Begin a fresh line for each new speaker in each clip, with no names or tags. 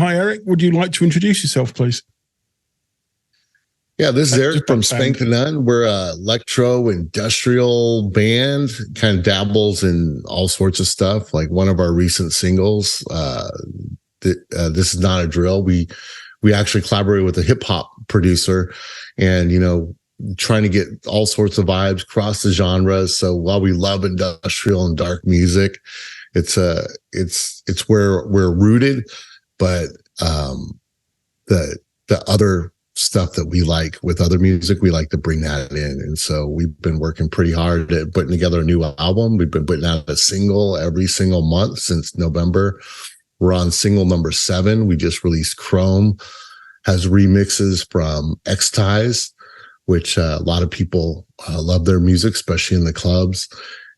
Hi, Eric. Would you like to introduce yourself, please?
Yeah, this is Eric from Spankthenun. We're an electro industrial band, kind of dabbles in all sorts of stuff. Like one of our recent singles, This Is Not a Drill. We actually collaborated with a hip hop producer and, trying to get all sorts of vibes across the genres. So while we love industrial and dark music, it's where we're rooted, but the other stuff that we like with other music, we like to bring that in. And so we've been working pretty hard at putting together a new album. We've been putting out a single every single month since November. We're on single number 7. We just released Chrome, has remixes from X-Ties, which a lot of people love their music, especially in the clubs.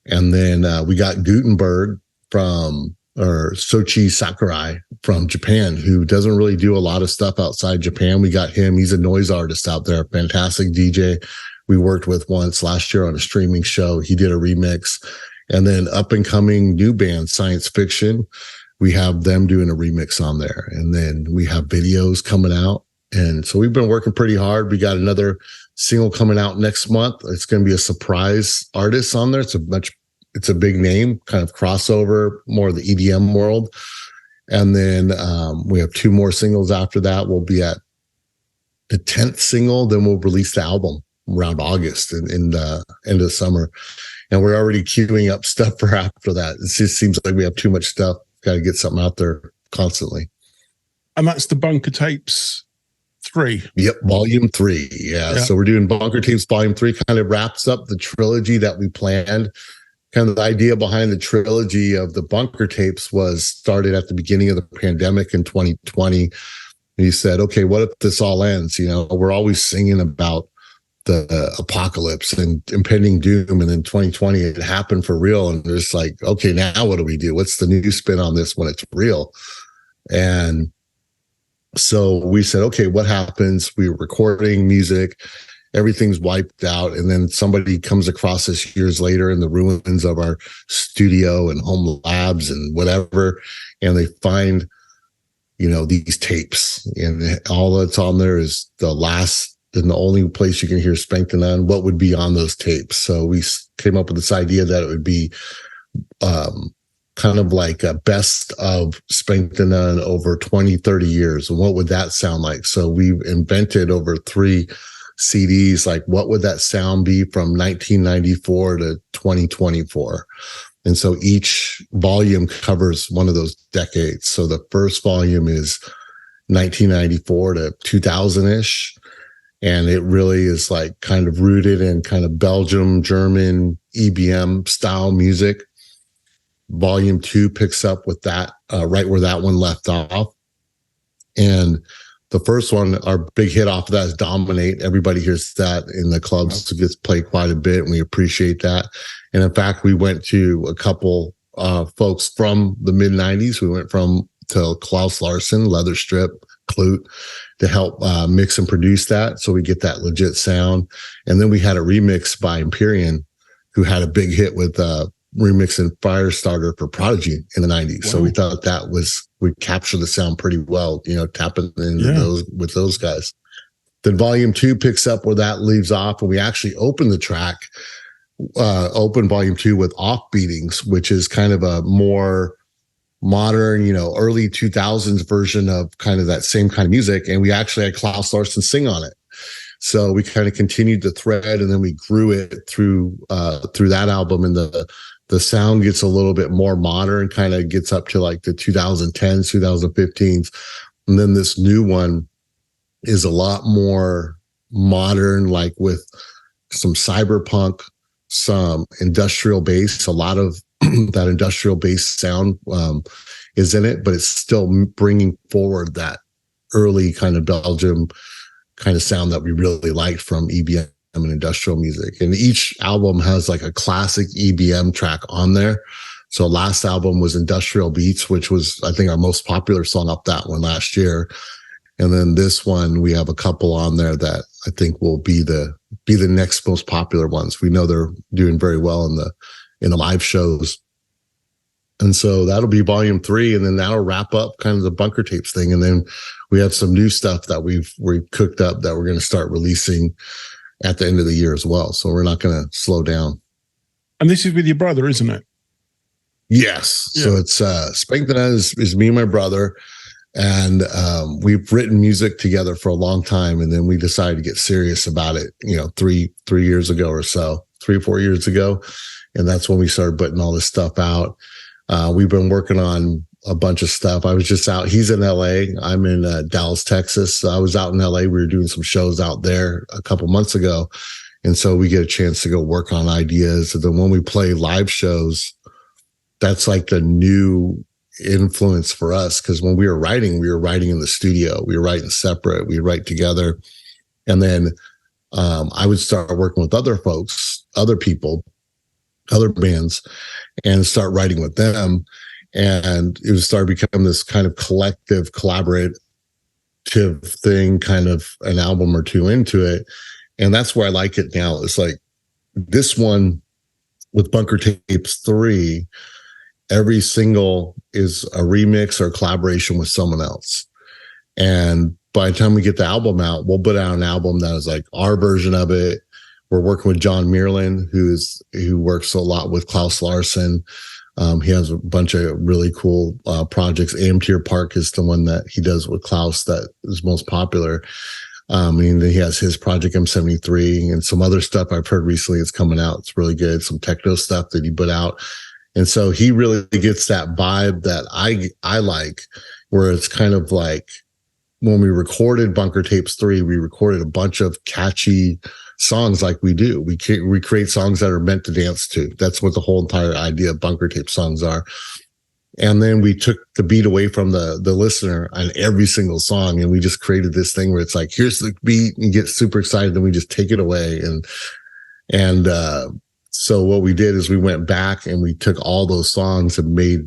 And then we got Gutenberg or Soichi Sakurai from Japan, who doesn't really do a lot of stuff outside Japan. We got him. He's a noise artist out there, fantastic DJ. We worked with once last year on a streaming show. He did a remix. And then up and coming new band, Science Fiction. We have them doing a remix on there. And then we have videos coming out. And so we've been working pretty hard. We got another single coming out next month. It's going to be a surprise artist on there. It's a big name, kind of crossover, more of the EDM world. And then we have 2 more singles after that. We'll be at the 10th single. Then we'll release the album around August in the end of the summer. And we're already queuing up stuff for after that. It just seems like we have too much stuff. Got to get something out there constantly.
And that's the Bunker Tapes 3.
Yep, volume 3. Yeah. So we're doing Bunker Tapes volume 3, kind of wraps up the trilogy that we planned. Kind of the idea behind the trilogy of the Bunker Tapes was started at the beginning of the pandemic in 2020. And he said, okay, what if this all ends? We're always singing about the apocalypse and impending doom. And in 2020, it happened for real. And it's like, okay, now what do we do? What's the new spin on this when it's real? And so we said, okay, what happens? We were recording music. Everything's wiped out. And then somebody comes across us years later in the ruins of our studio and home labs and whatever. And they find, these tapes, and all that's on there is the last and the only place you can hear Spankthenun. What would be on those tapes? So we came up with this idea that it would be kind of like a best of Spankthenun over 20, 30 years. And what would that sound like? So we invented over 3 CDs, like what would that sound be from 1994 to 2024? And so each volume covers one of those decades. So the first volume is 1994 to 2000-ish. And it really is like kind of rooted in kind of Belgium, German, EBM style music. Volume 2 picks up with that right where that one left off. And the first one, our big hit off of that is Dominate. Everybody hears that in the clubs. It gets played quite a bit, and we appreciate that. And in fact, we went to a couple folks from the mid-90s. We went to Klaus Larson, Leather Strip, Klute, to help mix and produce that, so we get that legit sound. And then we had a remix by Empyrean, who had a big hit with remixing Firestarter for Prodigy in the 90s. Wow. So we thought we captured the sound pretty well, tapping into those with those guys. Then volume 2 picks up where that leaves off, and we actually open the track, open volume 2 with Offbeatings, which is kind of a more modern, early 2000s version of kind of that same kind of music. And we actually had Klaus Larson sing on it. So we kind of continued the thread, and then we grew it through that album. And the sound gets a little bit more modern, kind of gets up to like the 2010s, 2015s. And then this new one is a lot more modern, like with some cyberpunk, some industrial bass, a lot of that industrial bass sound is in it, but it's still bringing forward that early kind of Belgium kind of sound that we really liked from EBM and industrial music. And each album has like a classic EBM track on there. So last album was Industrial Beats, which was, I think, our most popular song off that one last year. And then this one, we have a couple on there that I think will be the next most popular ones. We know they're doing very well in the live shows. And so that'll be volume 3, and then that'll wrap up kind of the Bunker Tapes thing. And then we have some new stuff that we've cooked up that we're going to start releasing at the end of the year as well. So we're not going to slow down.
And this is with your brother, isn't it?
Yes.
Yeah.
So it's Spankthenun is me and my brother. And we've written music together for a long time. And then we decided to get serious about it, 3 years ago or so, 3 or 4 years ago. And that's when we started putting all this stuff out. We've been working on a bunch of stuff. I was just out. He's in LA. I'm in Dallas, Texas. I was out in LA. We were doing some shows out there a couple months ago. And so we get a chance to go work on ideas. And then when we play live shows, that's like the new influence for us. Because when we were writing in the studio. We were writing separate. We write together. And then I would start working with other folks, other people, other bands, and start writing with them. And it would start becoming this kind of collective, collaborative thing, kind of an album or two into it. And that's where I like it now. It's like this one with Bunker Tapes 3, every single is a remix or a collaboration with someone else. And by the time we get the album out, we'll put out an album that is like our version of it. We're working with John Meerlin, who works a lot with Klaus Larson. He has a bunch of really cool projects. Amtier Park is the one that he does with Klaus that is most popular. And he has his project M73 and some other stuff I've heard recently. It's coming out. It's really good. Some techno stuff that he put out. And so he really gets that vibe that I like, where it's kind of like when we recorded Bunker Tapes 3, we recorded a bunch of catchy songs like we do. We create songs that are meant to dance to. That's what the whole entire idea of Bunker Tape songs are. And then we took the beat away from the listener on every single song. And we just created this thing where it's like, here's the beat, and you get super excited. And we just take it away. And so what we did is we went back and we took all those songs and made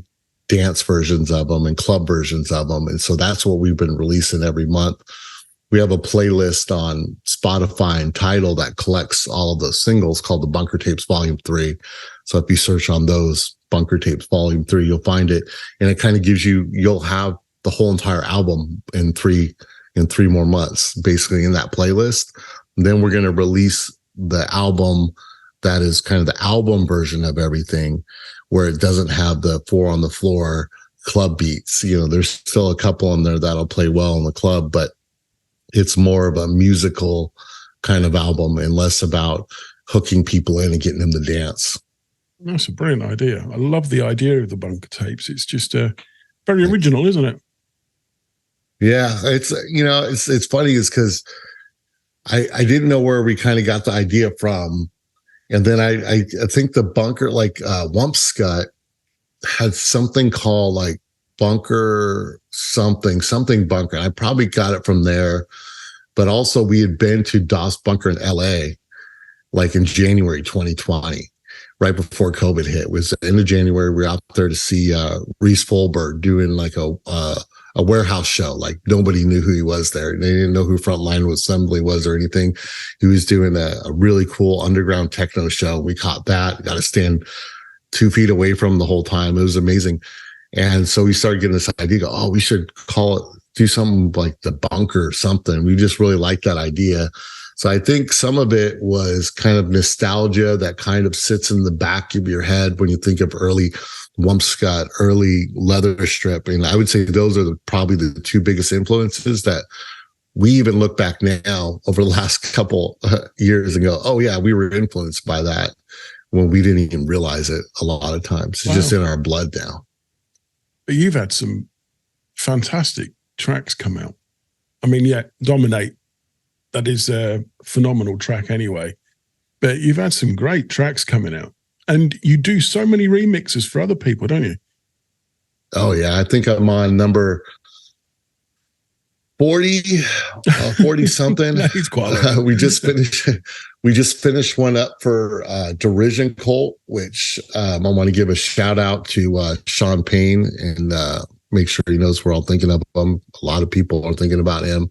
dance versions of them and club versions of them. And so that's what we've been releasing every month. We have a playlist on Spotify and Tidal that collects all of those singles called the Bunker Tapes Volume 3. So if you search on those, Bunker Tapes Volume 3, you'll find it. And it kind of gives you'll have the whole entire album in three more months, basically in that playlist. And then we're going to release the album that is kind of the album version of everything, where it doesn't have the 4 on the floor club beats. There's still a couple in there that'll play well in the club, but it's more of a musical kind of album and less about hooking people in and getting them to dance.
That's a brilliant idea. I love the idea of the Bunker Tapes. It's just very original, isn't it?
Yeah, it's funny is because I didn't know where we kind of got the idea from. And then I think the Bunker, like Wumpscut, had something called like Bunker something Bunker. I probably got it from there. But also we had been to Das Bunker in LA, like in January 2020, right before COVID hit. It was the end of January. We were out there to see Reese Folberg doing like a warehouse show. Like nobody knew who he was there. They didn't know who Frontline Assembly was or anything. He was doing a really cool underground techno show. We caught that. Got to stand 2 feet away from him the whole time. It was amazing. And so we started getting this idea, we should do something like the Bunker or something. We just really liked that idea. So I think some of it was kind of nostalgia that kind of sits in the back of your head when you think of early Wumpscut, early Leather Strip. And I would say those are probably the 2 biggest influences that we even look back now over the last couple years and go, oh yeah, we were influenced by that when we didn't even realize it a lot of times. It's just in our blood now.
But you've had some fantastic tracks come out. I mean, yeah, Dominate, that is a phenomenal track anyway. But you've had some great tracks coming out. And you do so many remixes for other people, don't you?
Oh, yeah. I think I'm on number 40 something.
He's quite
we just finished one up for Derision Cult, which I want to give a shout out to Sean Payne and make sure he knows we're all thinking of him. A lot of people are thinking about him.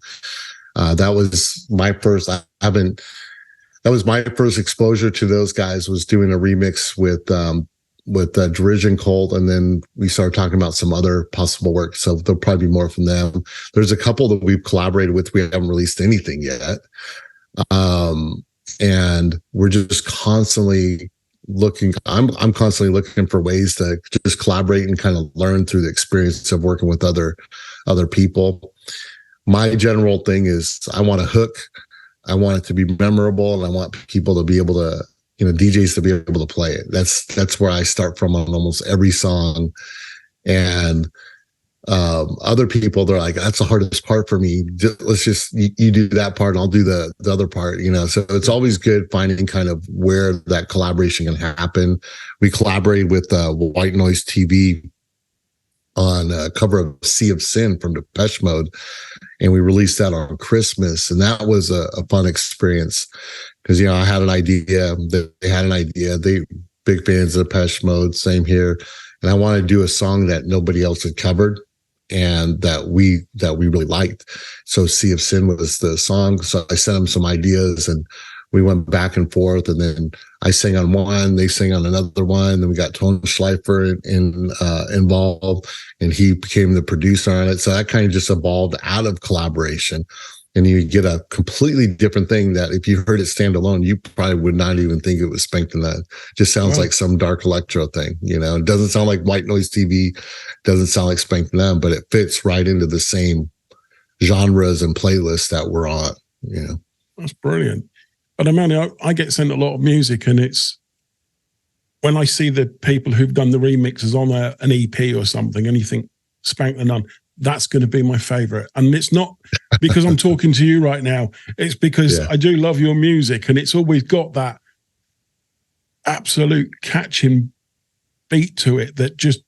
That was my first. That was my first exposure to those guys, was doing a remix with Derision Cult, and then we started talking about some other possible work. So there'll probably be more from them. There's a couple that we've collaborated with. We haven't released anything yet, and we're just constantly looking. I'm constantly looking for ways to just collaborate and kind of learn through the experience of working with other people. My general thing is I want a hook. I want it to be memorable, and I want people to be able to, DJs to be able to play it. That's where I start from on almost every song. And other people, they're like, that's the hardest part for me. Let's just, you do that part and I'll do the other part, So it's always good finding kind of where that collaboration can happen. We collaborated with White Noise TV on a cover of Sea of Sin from Depeche Mode, and we released that on Christmas, and that was a fun experience because I had an idea, they had an idea, they big fans of Depeche Mode, same here, and I wanted to do a song that nobody else had covered and that we really liked. So Sea of Sin was the song. So I sent them some ideas, and we went back and forth, and then I sang on one, they sang on another one. Then we got Tone Schleifer involved, and he became the producer on it. So that kind of just evolved out of collaboration. And you get a completely different thing that if you heard it stand alone, you probably would not even think it was Spankthenun. Just sounds like some dark electro thing, It doesn't sound like White Noise TV, doesn't sound like Spankthenun, but it fits right into the same genres and playlists that we're on,
That's brilliant. But I get sent a lot of music, and it's when I see the people who've done the remixes on an EP or something, and you think Spankthenun, that's going to be my favorite. And it's not because I'm talking to you right now. It's because I do love your music, and it's always got that absolute catching beat to it that just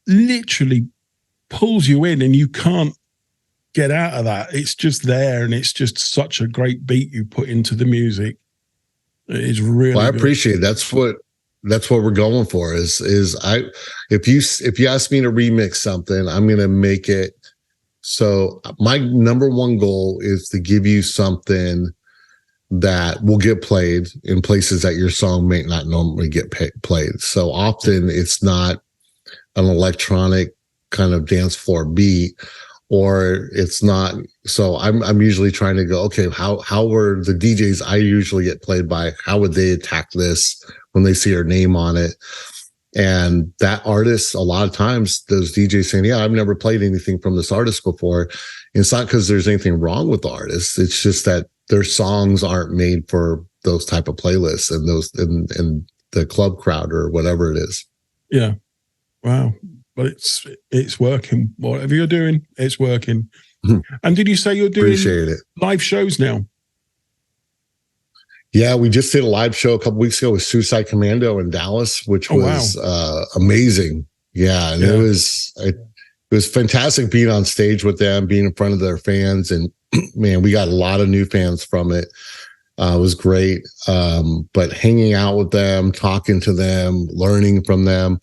literally pulls you in, and you can't get out of that. It's just there, and it's just such a great beat you put into the music. It is really
I
good.
appreciate it. That's what we're going for is if you ask me to remix something, I'm going to make it. So my number one goal is to give you something that will get played in places that your song may not normally get played. So often it's not an electronic kind of dance floor beat, or it's not. So I'm usually trying to go, okay, how were the DJs I usually get played by, how would they attack this when they see our name on it? And that artist, a lot of times those DJs saying, yeah, I've never played anything from this artist before. And it's not because there's anything wrong with the artist. It's just that their songs aren't made for those type of playlists and those and the club crowd or whatever it is.
Yeah. Wow. But it's working. Whatever you're doing, it's working. And did you say you're doing live shows now?
Yeah, we just did a live show a couple weeks ago with Suicide Commando in Dallas, which was amazing. Yeah, and it was fantastic being on stage with them, being in front of their fans, and man, we got a lot of new fans from it. It was great. But hanging out with them, talking to them, learning from them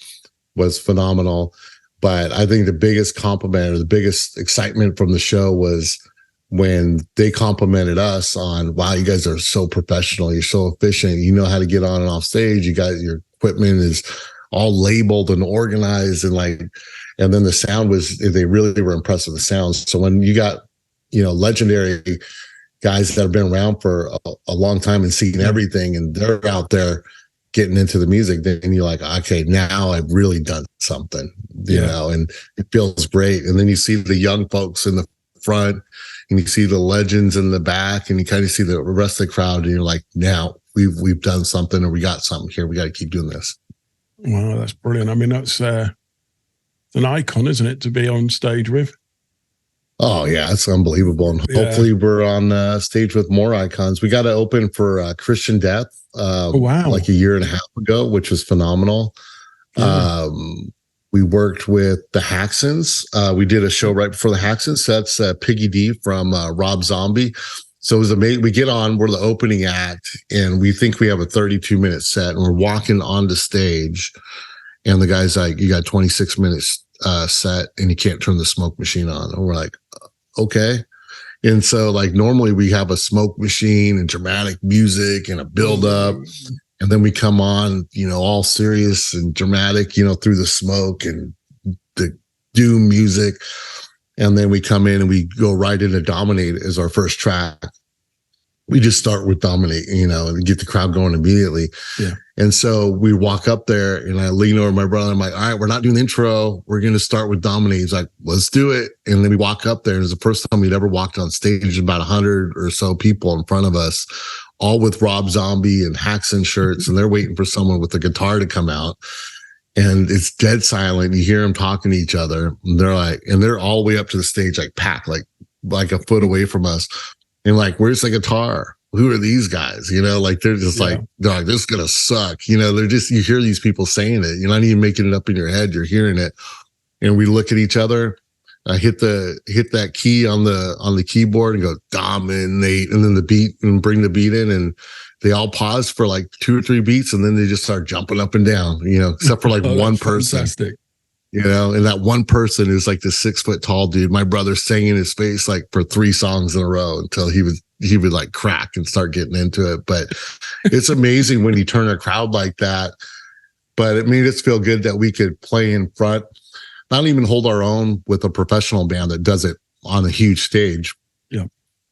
was phenomenal. But I think the biggest compliment or the biggest excitement from the show was when they complimented us on, wow, you guys are so professional. You're so efficient. You know how to get on and off stage. You got your equipment is all labeled and organized and then the sound they really were impressed with the sound. So when you got, legendary guys that have been around for a long time and seen everything, and they're out there getting into the music, then you're like, okay, now I've really done something, and it feels great. And then you see the young folks in the front, and you see the legends in the back, and you kind of see the rest of the crowd, and you're like, now we've done something, or we got something here. We got to keep doing this.
Wow, that's brilliant. I mean, that's an icon, isn't it, to be on stage with?
Oh yeah, it's unbelievable. And hopefully we're on stage with more icons. We got to open for Christian Death like a year and a half ago, which was phenomenal. Yeah. We worked with the Haxons. We did a show right before the Haxons. That's Piggy D from Rob Zombie. So it was amazing. We get on, we're the opening act, and we think we have a 32-minute set, and we're walking onto stage, and the guy's like, you got 26 minutes set, and you can't turn the smoke machine on. And we're like, okay. And so normally we have a smoke machine and dramatic music and a build up. And then we come on, all serious and dramatic, through the smoke and the doom music. And then we come in and we go right into Dominate as our first track. We just start with Dominate, and get the crowd going immediately.
Yeah.
And so we walk up there and I lean over my brother. I'm like, all right, we're not doing the intro. We're going to start with Dominate. He's like, let's do it. And then we walk up there. And it's the first time we'd ever walked on stage, about 100 or so people in front of us, all with Rob Zombie and Haxon shirts. And they're waiting for someone with a guitar to come out. And it's dead silent. You hear them talking to each other. And they're all the way up to the stage, like packed, like a foot away from us. And like, where's the guitar? Who are these guys? They're just like, dog, this is going to suck. They're just, you hear these people saying it. You're not even making it up in your head. You're hearing it. And we look at each other. I hit that key on the keyboard and go Dominate. And then the beat, and bring the beat in, and they all pause for like 2 or 3 beats. And then they just start jumping up and down, except for like one person.
Fantastic.
And that one person is like the 6 foot tall dude. My brother sang in his face like for 3 songs in a row until he would like crack and start getting into it. But it's amazing when you turn a crowd like that. But it made us feel good that we could play in front, not even hold our own with a professional band that does it on a huge stage.
Yeah.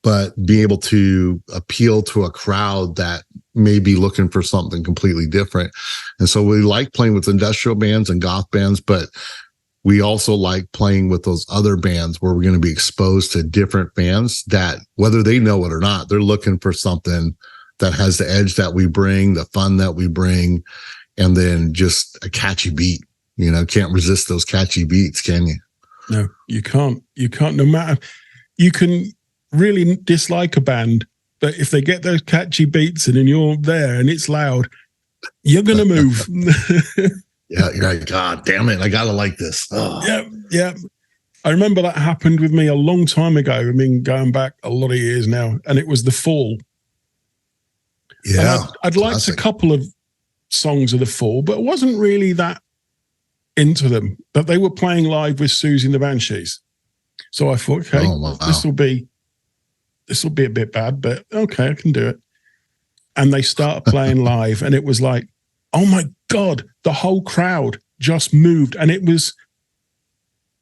But be able to appeal to a crowd that may be looking for something completely different. And so we like playing with industrial bands and goth bands, but we also like playing with those other bands where we're going to be exposed to different fans that, whether they know it or not, they're looking for something that has the edge that we bring, the fun that we bring, and then just a catchy beat. Can't resist those catchy beats, can you?
No, you can't. You can't. No matter, you can really dislike a band, but if they get those catchy beats and then you're there and it's loud, you're going to move.
Yeah, you're like, God damn it, I got to like this. Oh.
Yeah. I remember that happened with me a long time ago. I mean, going back a lot of years now, and it was The Fall.
Yeah.
I'd liked a couple of songs of The Fall, but it wasn't really that into them. But they were playing live with Susie and the Banshees. So I thought, okay, this will be a bit bad, but okay, I can do it. And they start playing live, and it was like, oh my God, the whole crowd just moved. And it was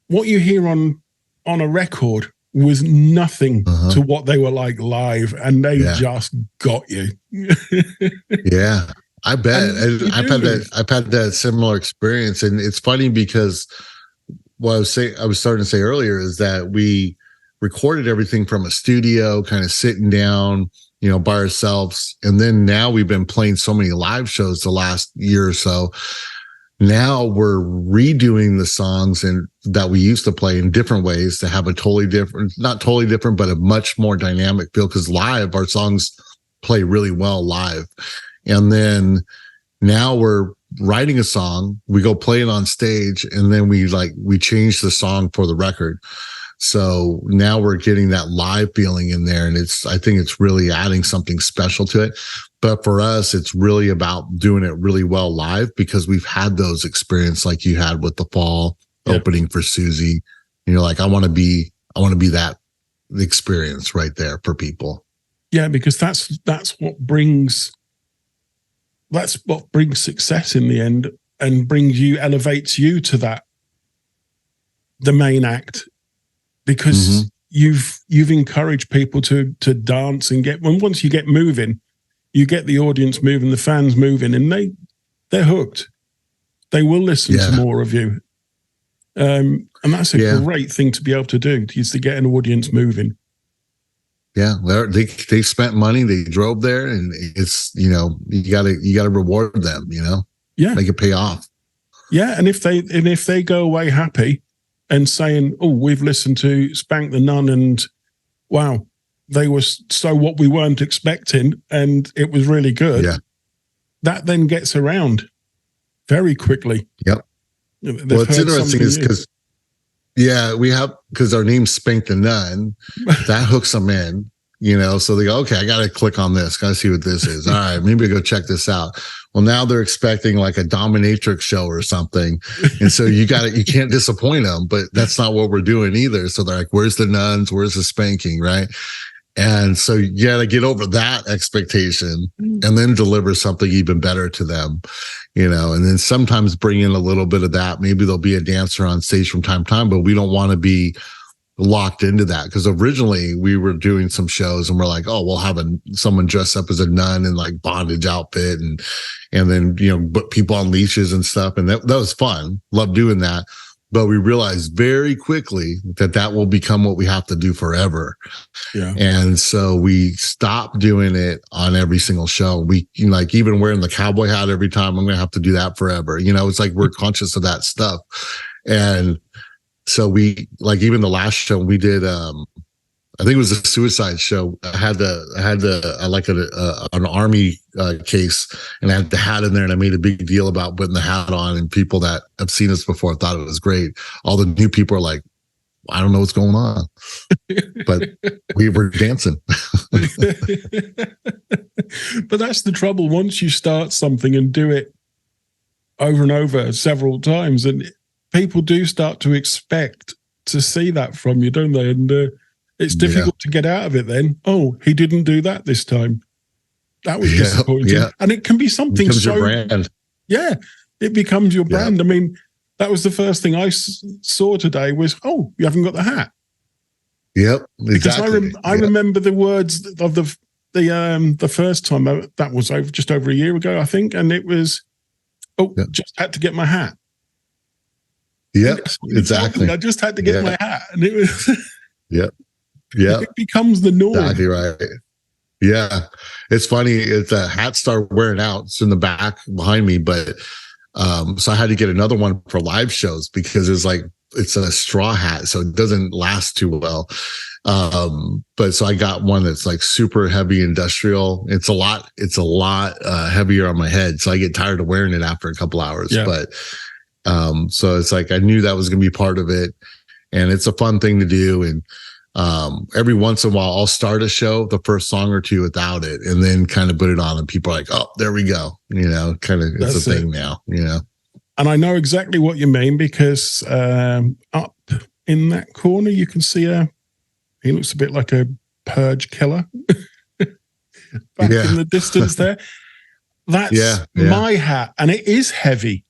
what you hear on a record was nothing to what they were like live, and they just got you.
Yeah, I bet. I've had that similar experience. And it's funny because what I was starting to say earlier is that we recorded everything from a studio, kind of sitting down, by ourselves. And then now we've been playing so many live shows the last year or so. Now we're redoing the songs that we used to play in different ways to have a not totally different, but a much more dynamic feel. Because live, our songs play really well live. And then now we're writing a song, we go play it on stage, and then we change the song for the record. So now we're getting that live feeling in there, and I think it's really adding something special to it. But for us, it's really about doing it really well live, because we've had those experiences like you had with The Fall opening for Susie. And you're like, I want to be that experience right there for people.
Yeah, because that's what brings success in the end, and elevates you to the main act. Because you've encouraged people to dance and once you get moving, you get the audience moving, the fans moving, and they're hooked. They will listen to more of you. And that's a great thing to be able to do, is to get an audience moving.
Yeah, they spent money, they drove there, and it's, you gotta reward them, make it pay off.
Yeah, and if they go away happy and saying, oh, we've listened to Spankthenun and wow, they were so what we weren't expecting and it was really good. Yeah. That then gets around very quickly.
Yep. What's interesting is because our name's Spankthenun, that hooks them in, so they go, okay, I got to click on this, got to see what this is. All right, maybe I go check this out. Well, now they're expecting like a dominatrix show or something. And so you can't disappoint them, but that's not what we're doing either. So they're like, where's the nuns? Where's the spanking? Right. And so you got to get over that expectation and then deliver something even better to them, you know, and then sometimes bring in a little bit of that. Maybe there'll be a dancer on stage from time to time, but we don't want to be locked into that, because originally we were doing some shows and we're like, oh, we'll have someone dress up as a nun in like bondage outfit and then, you know, put people on leashes and stuff. And that was fun. Love doing that. But we realized very quickly that will become what we have to do forever.
Yeah.
And so we stopped doing it on every single show. We, you know, like even wearing the cowboy hat every time, I'm going to have to do that forever. You know, it's like we're conscious of that stuff. And so we, like, even the last show we did, I think it was a suicide show. I had an army case, and I had the hat in there, and I made a big deal about putting the hat on. And people that have seen us before thought it was great. All the new people are like, I don't know what's going on, but we were dancing.
But that's the trouble. Once you start something and do it over and over several times, and people do start to expect to see that from you, don't they? And it's difficult to get out of it then. Oh, he didn't do that this time. That was disappointing. Yeah. And it can be something so...
your brand.
Yeah, it becomes your brand. I mean, that was the first thing I saw today was, oh, you haven't got the hat.
Yep, exactly.
Because I remember the words of the first time. That was just over a year ago, I think. And it was, just had to get my hat.
Yep, exactly.
I just had to get my hat. And it was...
Yep. Yeah,
it becomes the norm.
Exactly right. Yeah, it's funny. It's a hat started wearing out. It's in the back behind me, but so I had to get another one for live shows because it's a straw hat, so it doesn't last too well. But so I got one that's like super heavy industrial. It's a lot heavier on my head, so I get tired of wearing it after a couple hours. Yeah. But so it's like I knew that was going to be part of it, and it's a fun thing to do. And every once in a while I'll start a show, the first song or two without it, and then kind of put it on and people are like, oh, there we go. You know, kind of, it's a thing now, you know?
And I know exactly what you mean because, up in that corner, you can see he looks a bit like a purge killer back in the distance there. That's my hat. And it is heavy.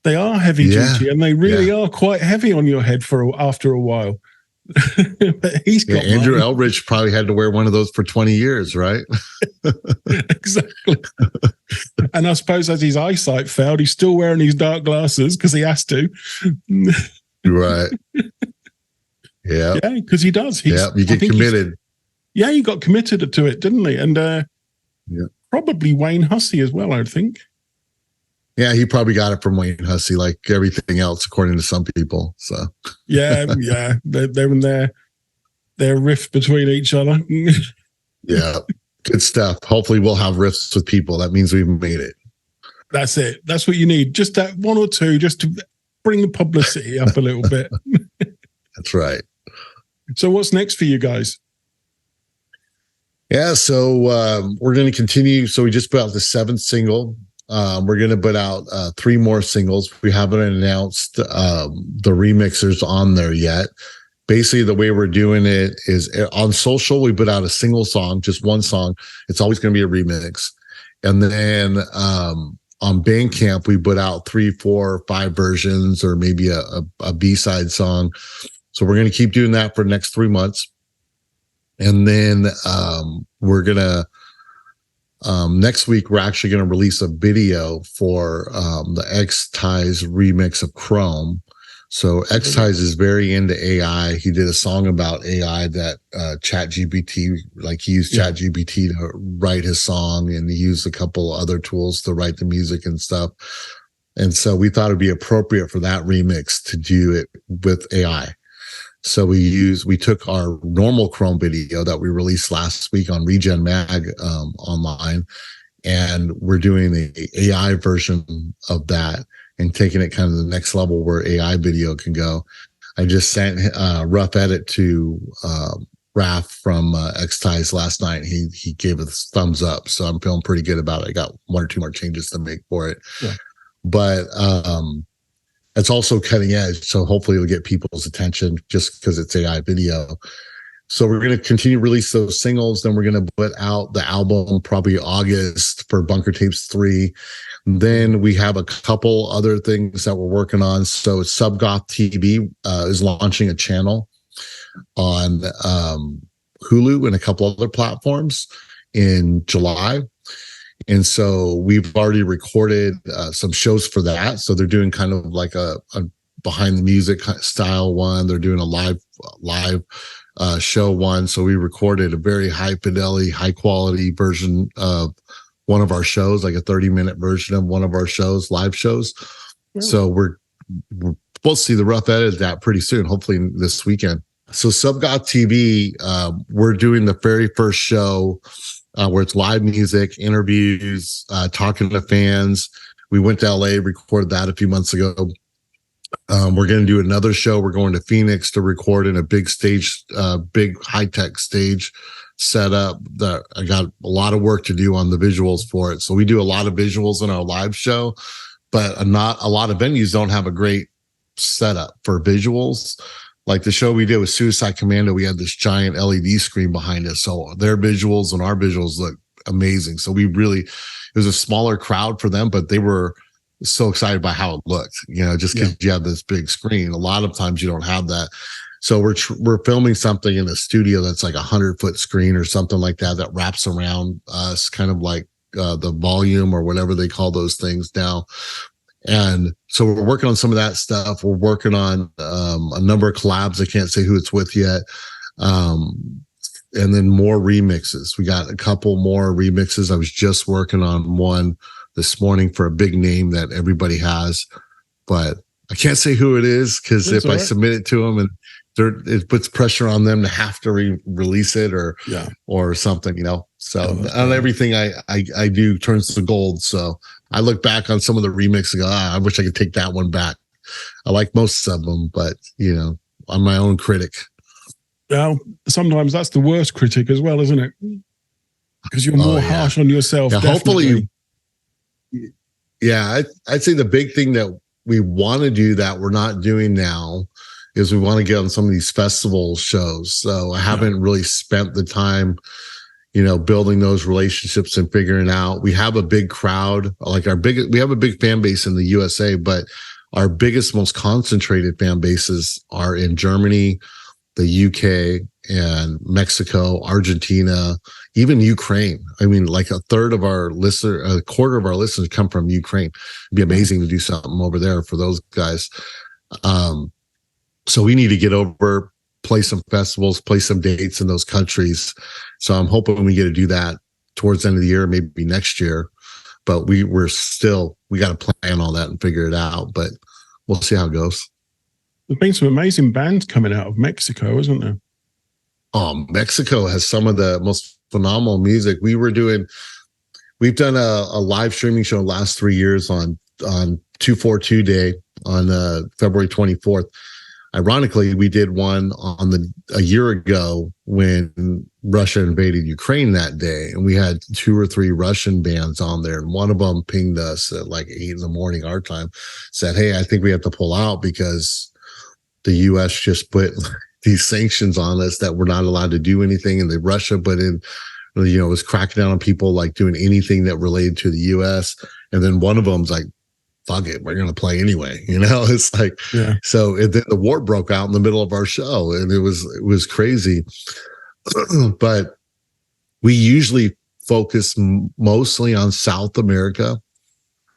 They are heavy duty and they really are quite heavy on your head after a while. But he's got
Andrew Eldridge probably had to wear one of those for 20 years, right?
Exactly. And I suppose as his eyesight failed, he's still wearing his dark glasses because he has to.
Right. Yeah.
Yeah, because he does.
You get committed.
Yeah, he got committed to it, didn't he? And probably Wayne Hussey as well, I think.
Yeah, he probably got it from Wayne Hussey, like everything else, according to some people. So
yeah, they're in their rift between each other.
Yeah, good stuff. Hopefully, we'll have rifts with people. That means we've made it.
That's it. That's what you need. Just that one or two, just to bring the publicity up a little bit.
That's right.
So, what's next for you guys?
Yeah, so we're going to continue. So we just put out the 7th single. We're going to put out 3 more singles. We haven't announced the remixers on there yet. Basically, the way we're doing it is on social, we put out a single song, just one song. It's always going to be a remix. And then on Bandcamp, we put out 3, 4, 5 versions or maybe a B-side song. So we're going to keep doing that for the next 3 months. And then we're going to next week, we're actually going to release a video for the X-Ties remix of Chrome. So X-Ties is very into AI. He did a song about AI that ChatGPT, like he used ChatGPT to write his song, and he used a couple other tools to write the music and stuff. And so we thought it'd be appropriate for that remix to do it with AI. So we took our normal Chrome video that we released last week on Regen Mag online, and we're doing the AI version of that and taking it kind of the next level where AI video can go. I just sent a rough edit to Raph from X-Ties last night. He gave it a thumbs up, so I'm feeling pretty good about it. I got 1 or 2 more changes to make for it. Yeah. But it's also cutting edge, so hopefully it'll get people's attention just because it's AI video. So we're going to continue to release those singles. Then we're going to put out the album probably August for Bunker Tapes 3. Then we have a couple other things that we're working on. So Subgoth TV is launching a channel on Hulu and a couple other platforms in July. And so we've already recorded some shows for that. So they're doing kind of like a behind the music style one. They're doing a live show one. So we recorded a very high fidelity, high quality version of one of our shows, like a 30-minute version of one of our shows, live shows. Really? So we're supposed to see the rough edit of that pretty soon, hopefully this weekend. So Subgoth TV, we're doing the very first show where it's live music, interviews, talking to fans. We went to LA, recorded that a few months ago. We're going to do another show. We're going to Phoenix to record in a big stage, big high-tech stage setup that I got a lot of work to do on the visuals for it. So we do a lot of visuals in our live show, but not a lot of venues don't have a great setup for visuals. Like the show we did with Suicide Commando, we had this giant LED screen behind us. So their visuals and our visuals look amazing. So it was a smaller crowd for them, but they were so excited by how it looked, just because you have this big screen. A lot of times you don't have that. So we're filming something in a studio that's like 100-foot screen or something like that wraps around us, kind of like the volume or whatever they call those things now. And so we're working on some of that stuff. We're working on a number of collabs. I can't say who it's with yet. And then more remixes. We got a couple more remixes. I was just working on one this morning for a big name that everybody has, but I can't say who it is because if I submit it to them and it puts pressure on them to have to release it or something, So not everything I do turns to gold. So I look back on some of the remixes and go, I wish I could take that one back. I like most of them, but I'm my own critic.
Well, sometimes that's the worst critic as well, isn't it? Because you're more harsh on yourself.
Yeah, hopefully. Yeah, I'd say the big thing that we want to do that we're not doing now is we want to get on some of these festival shows. So I haven't really spent the time, building those relationships and figuring out. We have a big crowd, we have a big fan base in the USA, but our biggest, most concentrated fan bases are in Germany, the UK, and Mexico, Argentina, even Ukraine. I mean, like a quarter of our listeners come from Ukraine. It'd be amazing to do something over there for those guys. So we need to get over, play some festivals, play some dates in those countries. So I'm hoping we get to do that towards the end of the year, maybe next year. But we got to plan all that and figure it out. But we'll see how it goes.
There's been some amazing bands coming out of Mexico, isn't there?
Mexico has some of the most phenomenal music. We've done a live streaming show the last 3 years on 242 Day on February 24th. Ironically, we did one a year ago when Russia invaded Ukraine that day, and we had 2 or 3 Russian bands on there, and one of them pinged us at like 8 a.m. our time, said, "Hey, I think we have to pull out because the U.S. just put these sanctions on us that we're not allowed to do anything," and Russia put in, was cracking down on people like doing anything that related to the U.S. And then one of them's like, "Fuck it, we're going to play anyway." It's like, So then the war broke out in the middle of our show, and it was crazy. But we usually focus mostly on South America.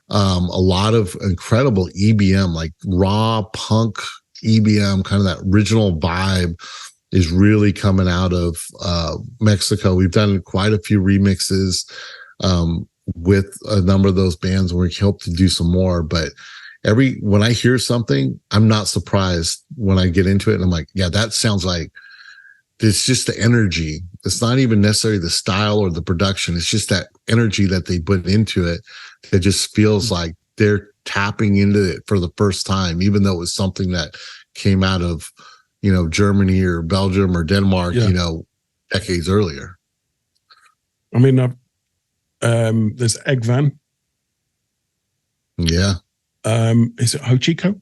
A lot of incredible EBM, like raw punk EBM, kind of that original vibe is really coming out of Mexico. We've done quite a few remixes with a number of those bands, and we hope to do some more. But when I hear something, I'm not surprised when I get into it, and I'm like, yeah, that sounds like, it's just the energy. It's not even necessarily the style or the production. It's just that energy that they put into it. It just feels like they're tapping into it for the first time, even though it was something that came out of, Germany or Belgium or Denmark, decades earlier.
I mean, there's Eggvan.
Yeah.
Is it Hochiko?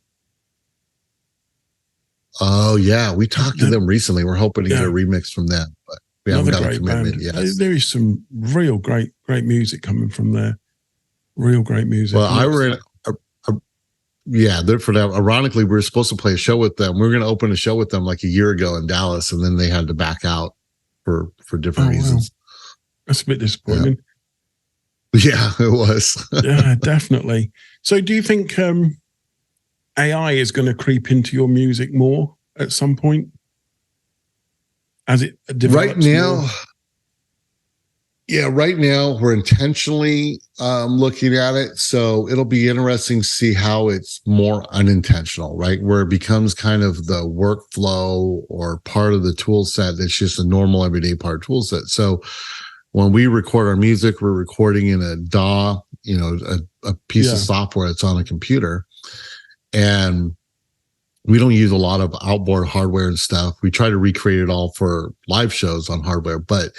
Oh yeah, we talked to them recently. We're hoping to get a remix from them, but we haven't got a commitment yet.
There is some real great music coming from there. Real great music.
Well, I were in, yeah, for that. Ironically, we were supposed to play a show with them. We were going to open a show with them like a year ago in Dallas, and then they had to back out for different reasons.
Wow. That's a bit disappointing.
Yeah, it was.
Yeah, definitely. So do you think AI is going to creep into your music more at some point as it develops
right now?
More?
Yeah, right now we're intentionally looking at it. So it'll be interesting to see how it's more unintentional, right? Where it becomes kind of the workflow or part of the tool set that's just a normal everyday part tool set. So when we record our music, we're recording in a DAW, a piece of software that's on a computer. And we don't use a lot of outboard hardware and stuff. We try to recreate it all for live shows on hardware. But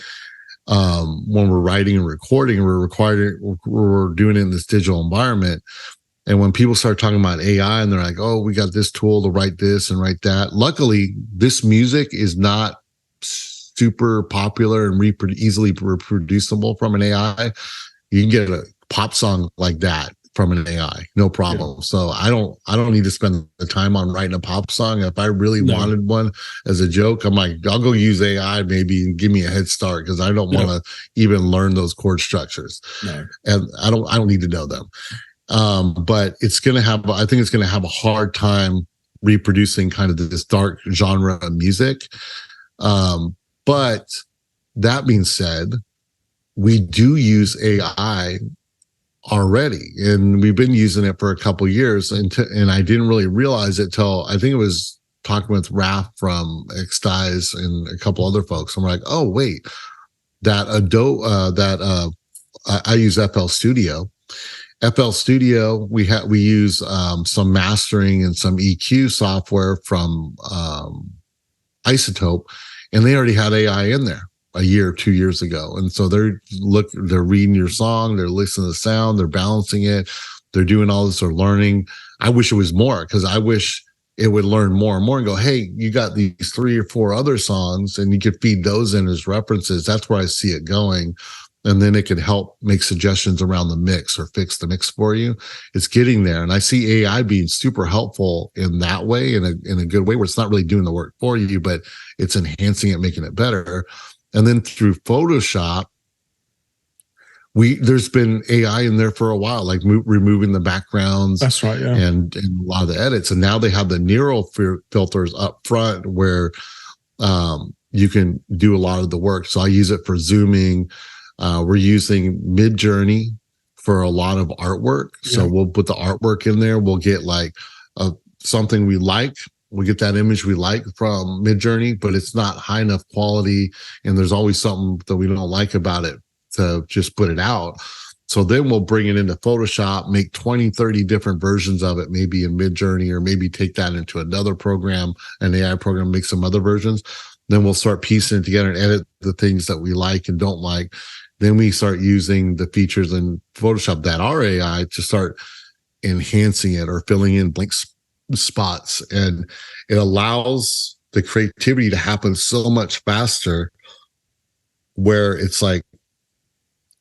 when we're writing and recording, we're doing it in this digital environment. And when people start talking about AI and they're like, oh, we got this tool to write this and write that. Luckily, this music is not super popular and easily reproducible from an AI. You can get a pop song like that from an AI, no problem. Yeah. So I don't need to spend the time on writing a pop song. If I really wanted one as a joke, I'm like, I'll go use AI maybe and give me a head start because I don't want to even learn those chord structures. No. And I don't need to know them. But I think it's going to have a hard time reproducing kind of this dark genre of music. But that being said, we do use AI already, and we've been using it for a couple of years, and I didn't really realize it till I think it was talking with Raph from Xdies and a couple other folks. I'm like, oh wait, that I use FL Studio. FL Studio, we use some mastering and some EQ software from Isotope, and they already had AI in there a year or 2 years ago. And so they're reading your song, they're listening to the sound, they're balancing it, they're doing all this, they're learning. I wish it was more, because I wish it would learn more and more and go, hey, you got these 3 or 4 other songs and you could feed those in as references. That's where I see it going. And then it could help make suggestions around the mix or fix the mix for you. It's getting there. And I see AI being super helpful in that way, in a good way, where it's not really doing the work for you, but it's enhancing it, making it better. And then through Photoshop, there's been AI in there for a while, like removing the backgrounds.
That's right, yeah.
And a lot of the edits. And now they have the neural filters up front where you can do a lot of the work. So I use it for zooming. We're using Midjourney for a lot of artwork. Yeah. So we'll put the artwork in there. We'll get like something we like. We get that image we like from Midjourney, but it's not high enough quality. And there's always something that we don't like about it to just put it out. So then we'll bring it into Photoshop, make 20, 30 different versions of it, maybe in Midjourney, or maybe take that into another program, an AI program, make some other versions. Then we'll start piecing it together and edit the things that we like and don't like. Then we start using the features in Photoshop that are AI to start enhancing it or filling in blank spots. And it allows the creativity to happen so much faster, where it's like,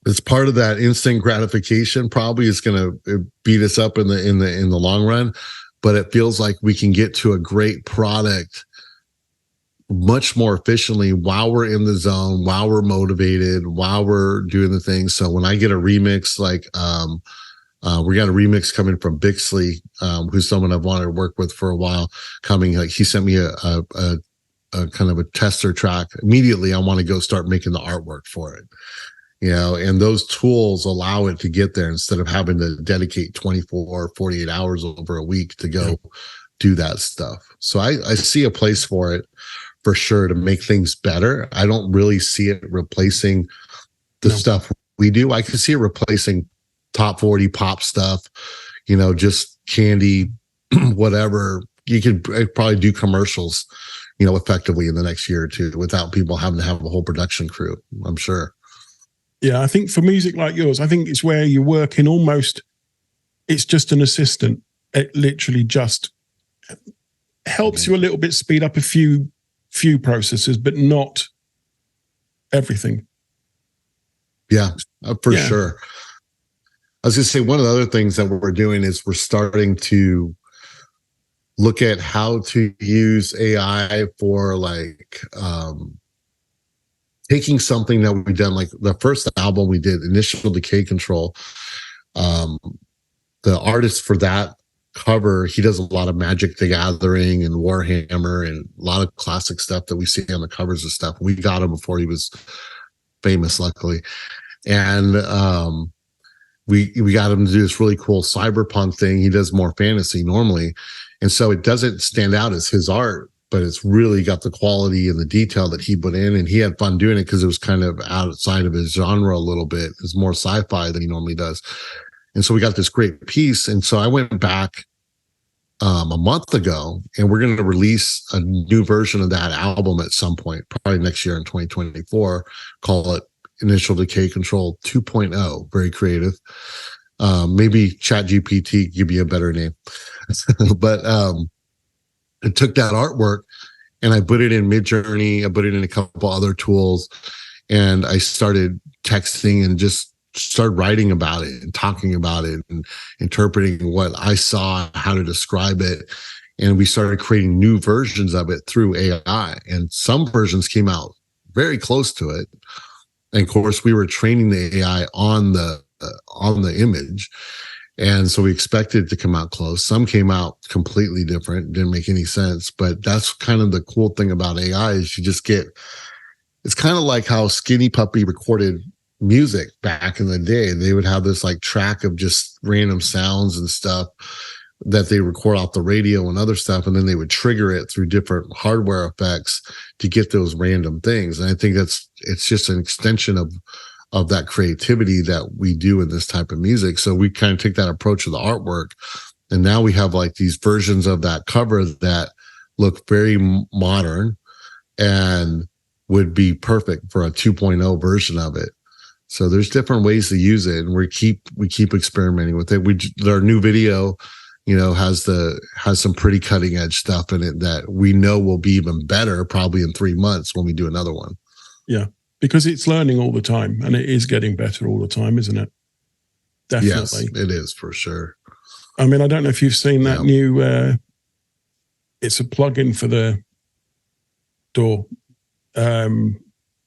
it's part of that instant gratification probably is going to beat us up in the long run, but it feels like we can get to a great product much more efficiently while we're in the zone, while we're motivated, while we're doing the things. So when I get a remix, like we got a remix coming from Bixley, who's someone I've wanted to work with for a while, coming, like he sent me a kind of a tester track. Immediately I want to go start making the artwork for it. And those tools allow it to get there instead of having to dedicate 24, 48 hours over a week to go do that stuff. So I see a place for it for sure to make things better. I don't really see it replacing the stuff we do. I can see it replacing top 40 pop stuff, just candy, whatever. You could probably do commercials, effectively in the next year or two without people having to have a whole production crew, I'm sure.
Yeah, I think for music like yours, I think it's where you're working almost, it's just an assistant. It literally just helps you a little bit speed up a few processes, but not everything.
Yeah, for sure. I was going to say, one of the other things that we're doing is we're starting to look at how to use AI for like taking something that we've done, like the first album we did, Initial Decay Control. The artist for that cover, he does a lot of Magic the Gathering and Warhammer and a lot of classic stuff that we see on the covers and stuff. We got him before he was famous, luckily. And we got him to do this really cool cyberpunk thing. He does more fantasy normally. And so it doesn't stand out as his art, but it's really got the quality and the detail that he put in. And he had fun doing it because it was kind of outside of his genre a little bit. It's more sci-fi than he normally does. And so we got this great piece. And so I went back a month ago, and we're going to release a new version of that album at some point, probably next year in 2024. Call it Initial Decay Control 2.0. Very creative. Maybe ChatGPT give you a better name. But I took that artwork and I put it in Midjourney. I put it in a couple other tools, and I started texting and just started writing about it and talking about it and interpreting what I saw, how to describe it. And we started creating new versions of it through AI. And some versions came out very close to it. And of course, we were training the AI on the image. And so we expected it to come out close. Some came out completely different, didn't make any sense. But that's kind of the cool thing about AI is you just get, it's kind of like how Skinny Puppy recorded music back in the day. They would have this like track of just random sounds and stuff that they record off the radio and other stuff. And then they would trigger it through different hardware effects to get those random things. And I think it's just an extension of that creativity that we do in this type of music. So we kind of take that approach with the artwork. And now we have like these versions of that cover that look very modern and would be perfect for a 2.0 version of it. So there's different ways to use it, and we keep experimenting with it. Our new video, has some pretty cutting edge stuff in it that we know will be even better probably in 3 months when we do another one. Yeah,
because it's learning all the time, and it is getting better all the time, isn't it? Definitely,
yes, it is for sure.
I mean, I don't know if you've seen that new. It's a plugin for the DAW.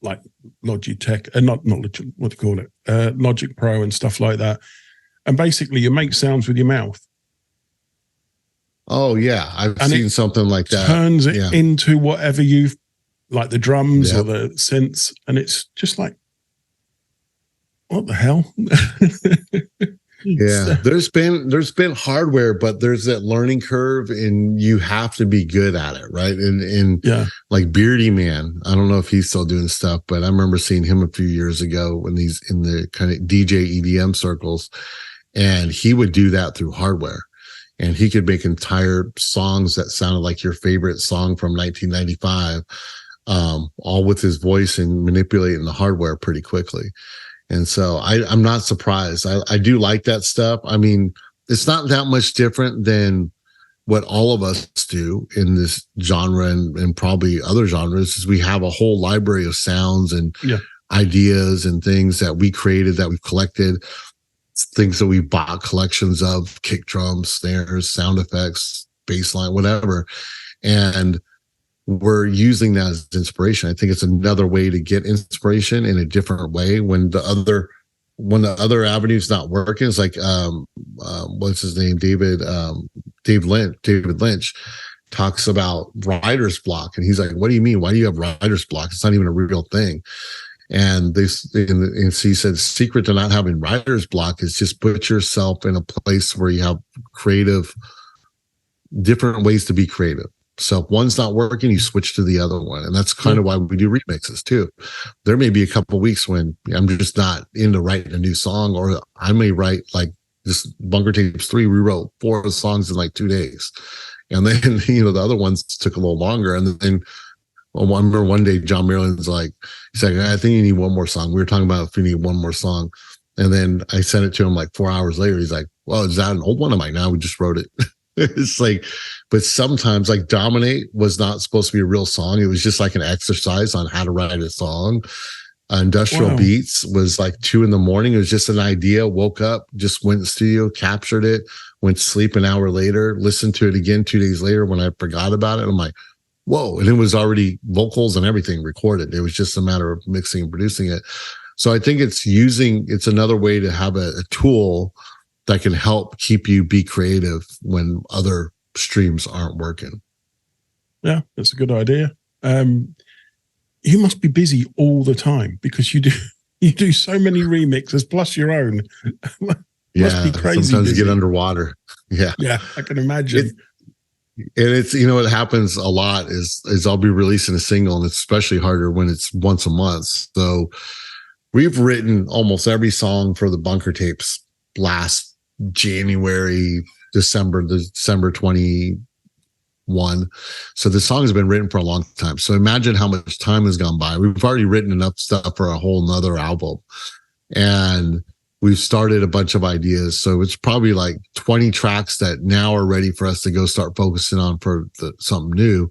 Like Logitech, not Logic, what do you call it? Logic Pro and stuff like that. And basically you make sounds with your mouth.
Oh yeah. I've seen something like that.
Turns it into whatever you've, like the drums or the synths. And it's just like, what the hell?
Yeah, there's been hardware, but there's that learning curve, and you have to be good at it, right? And like Beardy Man, I don't know if he's still doing stuff, but I remember seeing him a few years ago when he's in the kind of DJ EDM circles, and he would do that through hardware, and he could make entire songs that sounded like your favorite song from 1995, all with his voice and manipulating the hardware pretty quickly. And so I'm not surprised. I do like that stuff. I mean, it's not that much different than what all of us do in this genre and probably other genres, is we have a whole library of sounds and ideas and things that we created, that we've collected, things that we bought collections of, kick drums, snares, sound effects, bass line, whatever. And we're using that as inspiration. I think it's another way to get inspiration in a different way when the other avenue's not working. It's like what's his name? David Lynch talks about writer's block, and he's like, what do you mean? Why do you have writer's block? It's not even a real thing. And he said the secret to not having writer's block is just put yourself in a place where you have different ways to be creative. So if one's not working, you switch to the other one. And that's kind of why we do remixes too. There may be a couple of weeks when I'm just not into writing a new song, or I may write like this Bunker Tapes 3. We wrote 4 songs in like 2 days. And then, the other ones took a little longer. And then I remember one day, John Maryland's like, he's like, I think you need one more song. We were talking about if we need one more song. And then I sent it to him like 4 hours later. He's like, well, is that an old one? I'm like, no, we just wrote it. It's like, but sometimes like Dominate was not supposed to be a real song. It was just like an exercise on how to write a song. Industrial Beats was like 2 a.m. It was just an idea. Woke up, just went to the studio, captured it, went to sleep an hour later, listened to it again 2 days later when I forgot about it. I'm like, whoa. And it was already vocals and everything recorded. It was just a matter of mixing and producing it. So I think it's another way to have a tool that can help keep you be creative when other streams aren't working.
Yeah, that's a good idea. You must be busy all the time because you do so many remixes plus your own. Must be crazy.
Sometimes
busy.
You get underwater. Yeah.
Yeah, I can imagine.
And it's, what happens a lot is I'll be releasing a single, and it's especially harder when it's once a month. So we've written almost every song for the Bunker Tapes last January, December 21. So the song has been written for a long time. So imagine how much time has gone by. We've already written enough stuff for a whole nother album, and we've started a bunch of ideas. So it's probably like 20 tracks that now are ready for us to go start focusing on for something new.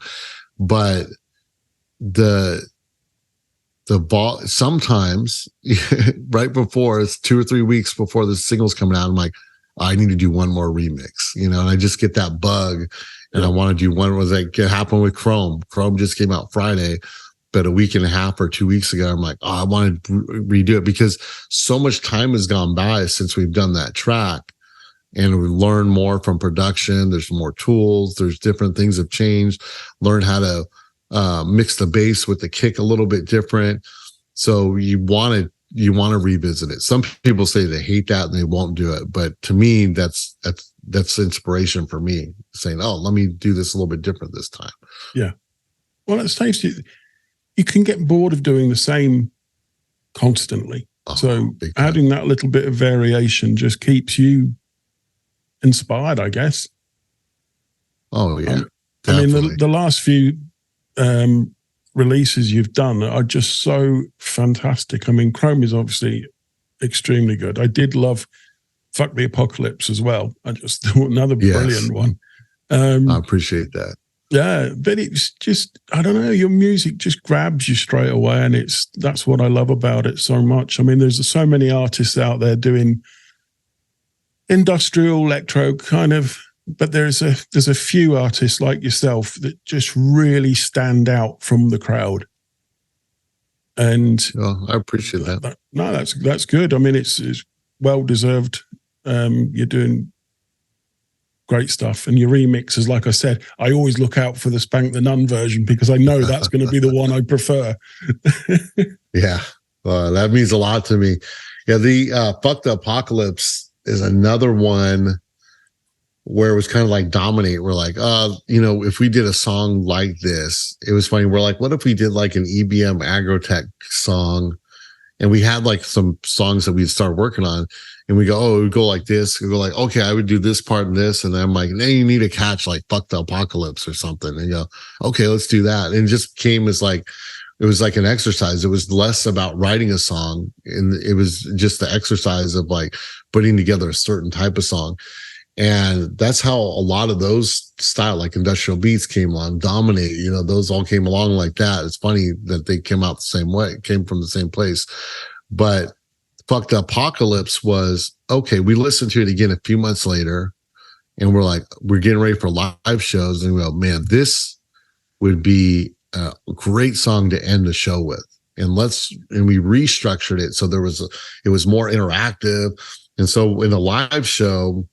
But sometimes right before, it's 2 or 3 weeks before the single's coming out, I'm like, I need to do one more remix, and I just get that bug. And I want to do one. Was like it happened with Chrome. Chrome just came out Friday, but a week and a half or 2 weeks ago, I'm like, I want to redo it because so much time has gone by since we've done that track, and we learn more from production. There's more tools. There's different things have changed. Learn how to mix the bass with the kick a little bit different. So you want to revisit it. Some people say they hate that and they won't do it, but to me, that's inspiration for me, saying, oh, let me do this a little bit different this time.
Yeah. Well, it saves you can get bored of doing the same constantly. So adding that little bit of variation just keeps you inspired, I guess.
Oh, yeah.
I mean, the last few releases you've done are just so fantastic. I mean, Chrome is obviously extremely good. I did love Fuck the Apocalypse as well. I just thought another brilliant one.
I appreciate that.
Yeah, but it's just, I don't know, your music just grabs you straight away, and that's what I love about it so much. I mean, there's so many artists out there doing industrial electro kind of, but there's a few artists like yourself that just really stand out from the crowd. And
I appreciate that.
No, that's good. I mean, it's well deserved. You're doing great stuff, and your remixes, like I said, I always look out for the Spankthenun version because I know that's going to be the one I prefer.
Yeah, that means a lot to me. Yeah, the Fuck the Apocalypse is another one where it was kind of like Dominate. We're like, if we did a song like this, it was funny. We're like, what if we did like an EBM agrotech song? And we had like some songs that we'd start working on, and we go, it would go like this. We go like, okay, I would do this part and this. And then I'm like, then you need to catch like Fuck the Apocalypse or something. And you go, okay, let's do that. And it just came as like, it was like an exercise. It was less about writing a song, and it was just the exercise of like putting together a certain type of song. And that's how a lot of those style, like industrial beats, came along. Dominate, those all came along like that. It's funny that they came out the same way, came from the same place. But Fuck the Apocalypse was, okay, we listened to it again a few months later, and we're like, we're getting ready for live shows. And we go, man, this would be a great song to end the show with. And we restructured it. So it was more interactive. And so in a live show,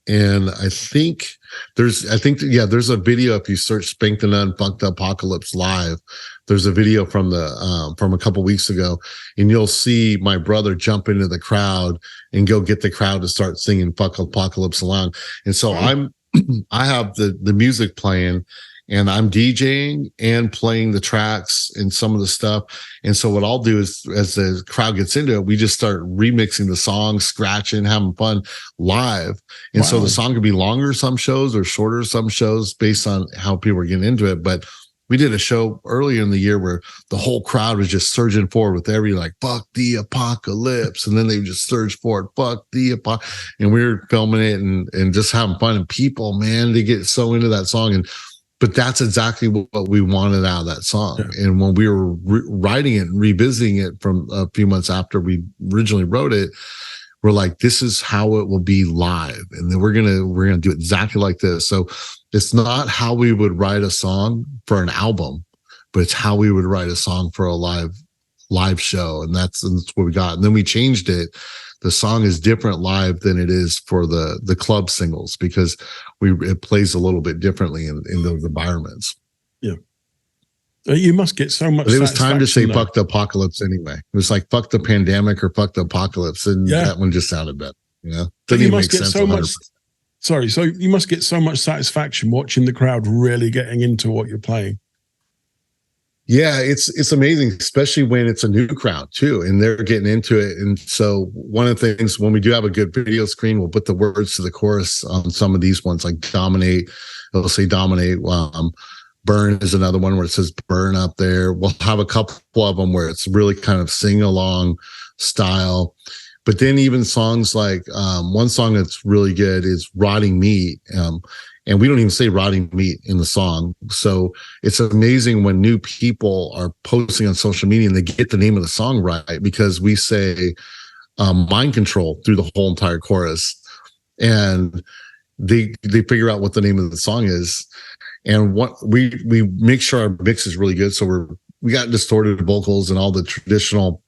and I think there's a video. If you search Spankthenun Fuck the Apocalypse live, there's a video from a couple weeks ago, and you'll see my brother jump into the crowd and go get the crowd to start singing Fuck Apocalypse along. And so I have the music playing, and I'm DJing and playing the tracks and some of the stuff. And so what I'll do is, as the crowd gets into it, we just start remixing the song, scratching, having fun live. And so the song could be longer some shows or shorter some shows based on how people are getting into it. But we did a show earlier in the year where the whole crowd was just surging forward with every like, fuck the apocalypse. And then they would just surge forward, fuck the apocalypse. And we were filming it and just having fun. And people, man, they get so into that song. But that's exactly what we wanted out of that song. Yeah. And when we were writing it and revisiting it from a few months after we originally wrote it, we're like, this is how it will be live. And then we're gonna do it exactly like this. So it's not how we would write a song for an album, but it's how we would write a song for a live show. And that's what we got. And then we changed it. The song is different live than it is for the club singles because it plays a little bit differently in those environments.
Yeah. You must get so much.
But it was time to say fuck the apocalypse anyway. It was like fuck the pandemic or fuck the apocalypse. And that one just sounded better. You know?
Didn't even make sense. So much. Sorry. So you must get so much satisfaction watching the crowd really getting into what you're playing.
Yeah, it's amazing, especially when it's a new crowd too, and they're getting into it. And so one of the things when we do have a good video screen, we'll put the words to the chorus on some of these ones, like dominate. It'll say dominate. Burn is another one where it says burn up there. We'll have a couple of them where it's really kind of sing along style. But then even songs like one song that's really good is Rotting Meat. And we don't even say rotting meat in the song. So it's amazing when new people are posting on social media and they get the name of the song right because we say mind control through the whole entire chorus. And they figure out what the name of the song is. And what we make sure our mix is really good. So we got distorted vocals and all the traditional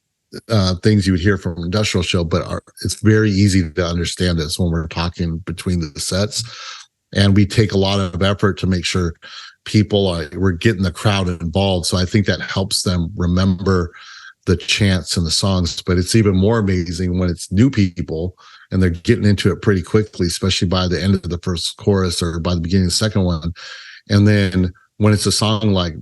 things you would hear from an industrial show, but it's very easy to understand this when we're talking between the sets. And we take a lot of effort to make sure we're getting the crowd involved. So I think that helps them remember the chants and the songs. But it's even more amazing when it's new people and they're getting into it pretty quickly, especially by the end of the first chorus or by the beginning of the second one. And then when it's a song like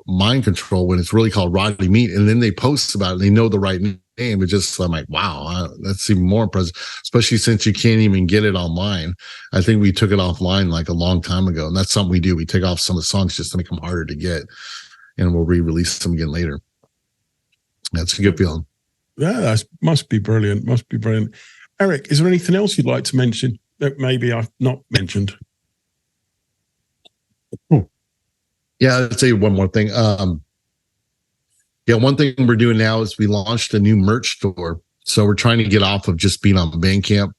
Mind Control, when it's really called Rotting Meat, and then they post about it, they know the right name. I'm like, wow, that's even more impressive, especially since you can't even get it online. I think we took it offline like a long time ago, and that's something we do. We take off some of the songs just to make them harder to get, and we'll re-release them again later. That's a good feeling.
Yeah, that must be brilliant. Must be brilliant. Eric, is there anything else you'd like to mention that maybe I've not mentioned?
Yeah, I'll tell you one more thing. One thing we're doing now is we launched a new merch store. So we're trying to get off of just being on Bandcamp,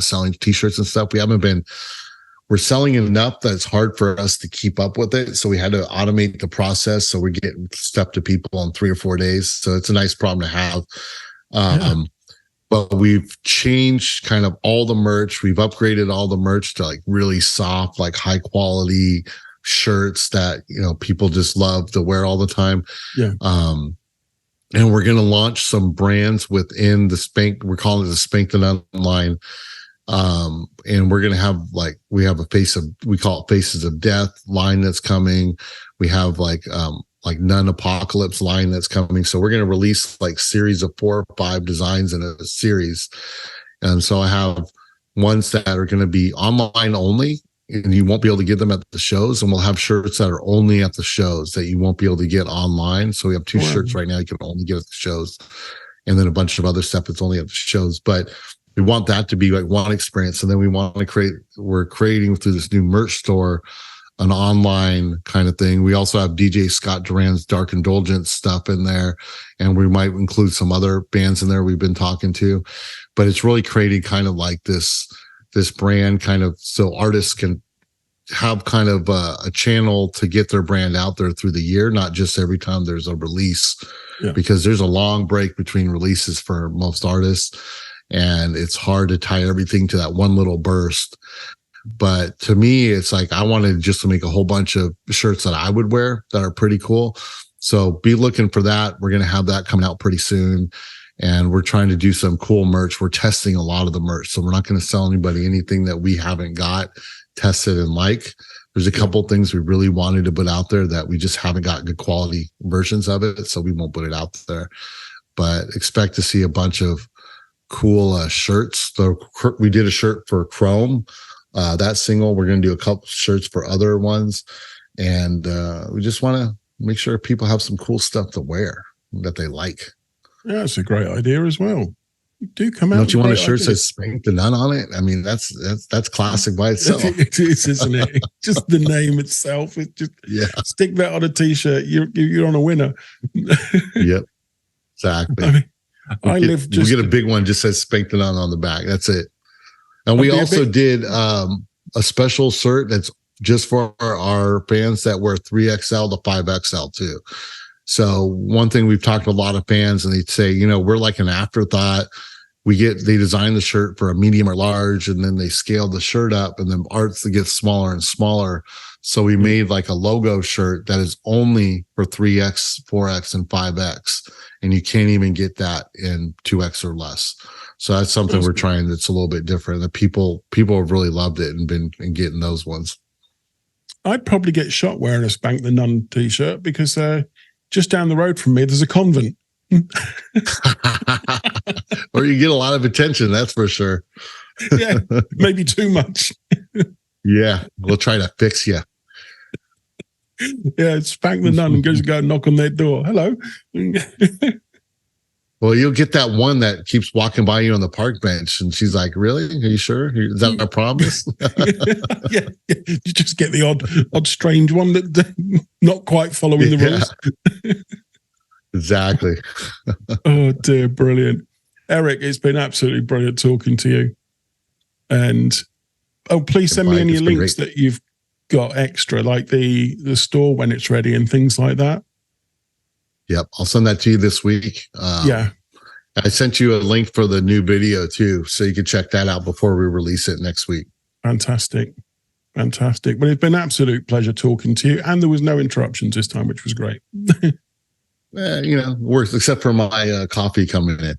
selling t-shirts and stuff. We're selling enough that it's hard for us to keep up with it. So we had to automate the process. So we're getting stuff to people in 3 or 4 days. So it's a nice problem to have. But we've changed kind of all the merch. We've upgraded all the merch to like really soft, like high quality shirts that, people just love to wear all the time. Yeah. And we're going to launch some brands within we're calling it the Spankthenun line. And we're going to have we call it Faces of Death line that's coming. We have like Nun Apocalypse line that's coming. So we're going to release like series of 4 or 5 designs in a series. And so I have ones that are going to be online only, and you won't be able to get them at the shows. And we'll have shirts that are only at the shows that you won't be able to get online. So we have 2 shirts right now you can only get at the shows, and then a bunch of other stuff that's only at the shows. But we want that to be like one experience. And then we're creating through this new merch store an online kind of thing. We also have DJ Scott Duran's Dark Indulgence stuff in there, and we might include some other bands in there we've been talking to. But it's really creating kind of like this brand kind of so artists can have kind of a channel to get their brand out there through the year, not just every time there's a release, because there's a long break between releases for most artists, and it's hard to tie everything to that one little burst. But to me, it's like I wanted just to make a whole bunch of shirts that I would wear that are pretty cool. So be looking for that. We're going to have that coming out pretty soon. And we're trying to do some cool merch. We're testing a lot of the merch. So we're not going to sell anybody anything that we haven't got tested and like. There's a couple of things we really wanted to put out there that we just haven't got good quality versions of it. So we won't put it out there. But expect to see a bunch of cool shirts. So we did a shirt for Chrome. That single, we're going to do a couple shirts for other ones. And we just want to make sure people have some cool stuff to wear that they like.
Yeah, that's a great idea as well. You do come out.
Don't you want a
great
shirt that
ideas.
says Spankthenun on it? I mean, that's classic by itself.
It is, isn't it? Just the name itself. It just stick that on a t-shirt. You're on a winner.
Yep, exactly.
I mean, we
get a big one just says Spankthenun on the back. That's it. And we also did a special shirt that's just for our fans that wear 3XL to 5XL too. So one thing we've talked to a lot of fans, and they'd say, you know, we're like an afterthought. They design the shirt for a medium or large, and then they scale the shirt up, and then arts that get smaller and smaller. So we made like a logo shirt that is only for 3X, 4X, and 5X. And you can't even get that in 2X or less. So that's something we're trying that's a little bit different. The people have really loved it and been getting those ones.
I'd probably get shot wearing a Spankthenun t-shirt because just down the road from me, there's a convent.
Or you get a lot of attention, that's for sure.
Yeah, maybe too much.
Yeah, we'll try to fix you.
Yeah, spank the nun and go knock on their door. Hello.
Well, you'll get that one that keeps walking by you on the park bench, and she's like, "Really? Are you sure? Is that a promise?"
Yeah. You just get the odd strange one that not quite following the rules.
Exactly.
Oh dear, brilliant, Eric. It's been absolutely brilliant talking to you. And please send me any links that you've got extra, like the store when it's ready and things like that.
Yep, I'll send that to you this week.
Yeah,
I sent you a link for the new video too, so you can check that out before we release it next week.
Fantastic. Well, it's been an absolute pleasure talking to you, and there was no interruptions this time, which was great.
You know, works except for my coffee coming in.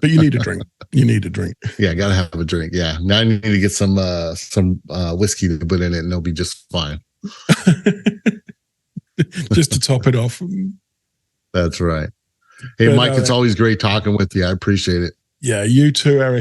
But you need a drink.
Yeah, gotta have a drink. Yeah, now I need to get some whiskey to put in it, and it'll be just fine.
Just to top it off.
That's right. Hey, Mike, it's always great talking with you. I appreciate it.
Yeah, you too, Eric.